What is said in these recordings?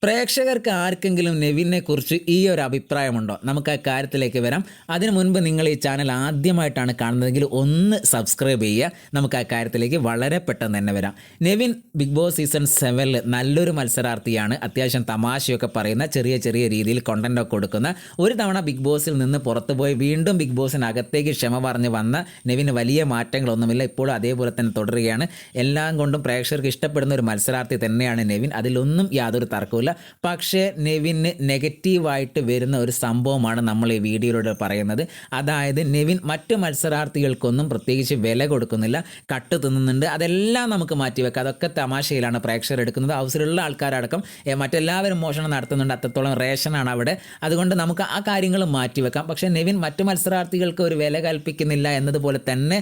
പ്രേക്ഷകർക്ക് ആർക്കെങ്കിലും നെവിനെ കുറിച്ച് ഈ ഒരു അഭിപ്രായമുണ്ടോ? നമുക്ക് ആ കാര്യത്തിലേക്ക് വരാം. അതിനു മുൻപ് നിങ്ങൾ ഈ ചാനൽ ആദ്യമായിട്ടാണ് കാണുന്നതെങ്കിൽ ഒന്ന് സബ്സ്ക്രൈബ് ചെയ്യുക. നമുക്ക് ആ കാര്യത്തിലേക്ക് വളരെ പെട്ടെന്ന് തന്നെ വരാം. നെവിൻ ബിഗ് ബോസ് സീസൺ 7 നല്ലൊരു മത്സരാർത്ഥിയാണ്. അത്യാവശ്യം തമാശയൊക്കെ പറയുന്ന ചെറിയ ചെറിയ രീതിയിൽ കോണ്ടൻ്റൊക്കെ കൊടുക്കുന്ന, ഒരു തവണ ബിഗ് ബോസിൽ നിന്ന് പുറത്തുപോയി വീണ്ടും ബിഗ് ബോസിനകത്തേക്ക് ക്ഷമ പറഞ്ഞ് വന്ന നെവിന് വലിയ മാറ്റങ്ങളൊന്നുമില്ല. ഇപ്പോഴും അതേപോലെ തന്നെ തുടരുകയാണ്. എല്ലാം കൊണ്ടും പ്രേക്ഷകർക്ക് ഇഷ്ടപ്പെടുന്ന ഒരു മത്സരാർത്ഥി തന്നെയാണ് നെവിൻ. അതിലൊന്നും യാതൊരു തർക്കവുമില്ല. പക്ഷേ നെവിന് നെഗറ്റീവായിട്ട് വരുന്ന ഒരു സംഭവമാണ് നമ്മൾ ഈ വീഡിയോയിലൂടെ പറയുന്നത്. അതായത് നെവിൻ മറ്റ് മത്സരാർത്ഥികൾക്കൊന്നും പ്രത്യേകിച്ച് വില കൊടുക്കുന്നില്ല, കട്ട് തിന്നുന്നുണ്ട്. അതെല്ലാം നമുക്ക് മാറ്റിവെക്കാം. അതൊക്കെ തമാശയിലാണ് പ്രേക്ഷകർ എടുക്കുന്നത്. ഹൗസിലുള്ള ആൾക്കാരടക്കം മറ്റെല്ലാവരും മോഷണം നടത്തുന്നുണ്ട്. അത്രത്തോളം റേഷനാണ് അവിടെ. അതുകൊണ്ട് നമുക്ക് ആ കാര്യങ്ങൾ മാറ്റിവെക്കാം. പക്ഷേ നെവിൻ മറ്റ് മത്സരാർത്ഥികൾക്ക് ഒരു വില കൽപ്പിക്കുന്നില്ല എന്നതുപോലെ തന്നെ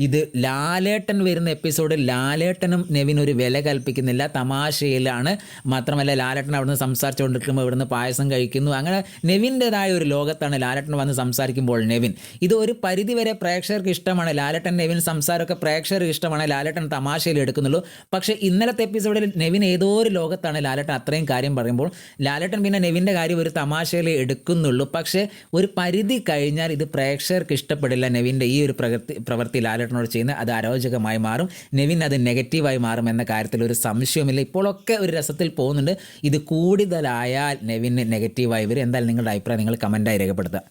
ഇത് ലാലേട്ടൻ വരുന്ന എപ്പിസോഡിൽ ലാലേട്ടനും നെവിൻ ഒരു വില കൽപ്പിക്കുന്നില്ല. തമാശയിലാണ്. മാത്രമല്ല ലാലേട്ടൻ അവിടുന്ന് സംസാരിച്ചുകൊണ്ടിരിക്കുമ്പോൾ ഇവിടുന്ന് പായസം കഴിക്കുന്നു. അങ്ങനെ നെവിൻ്റെതായ ഒരു ലോകത്താണ് ലാലേട്ടൻ വന്ന് സംസാരിക്കുമ്പോൾ നെവിൻ. ഇത് ഒരു പരിധിവരെ പ്രേക്ഷകർക്ക് ഇഷ്ടമാണ്. ലാലേട്ടൻ നെവിൻ സംസാരമൊക്കെ പ്രേക്ഷകർക്ക് ഇഷ്ടമാണ്. ലാലേട്ടൻ തമാശയിൽ എടുക്കുന്നുള്ളൂ. പക്ഷേ ഇന്നലത്തെ എപ്പിസോഡിൽ നെവിൻ ഏതോ ഒരു ലോകത്താണ്. ലാലേട്ടൻ അത്രയും കാര്യം പറയുമ്പോൾ ലാലേട്ടൻ പിന്നെ നെവിൻ്റെ കാര്യം ഒരു തമാശയിൽ എടുക്കുന്നുള്ളൂ. പക്ഷേ ഒരു പരിധി കഴിഞ്ഞാൽ ഇത് പ്രേക്ഷകർക്ക് ഇഷ്ടപ്പെടില്ല. നെവിൻ്റെ ഈ ഒരു പ്രവൃത്തി ലാലേട്ടനോട് ചെയ്യുന്നത് അത് അരോചകമായി മാറും. നെവിൻ അത് നെഗറ്റീവായി മാറും എന്ന കാര്യത്തിൽ ഒരു സംശയവുമില്ല. ഇപ്പോഴൊക്കെ ഒരു രസത്തിൽ പോകുന്നുണ്ട്. ഇത് കൂടുതലായാൽ നെവിന് നെഗറ്റീവായി വരും. എന്തായാലും നിങ്ങളുടെ അഭിപ്രായം നിങ്ങൾ കമൻറ്റായി രേഖപ്പെടുത്തുക.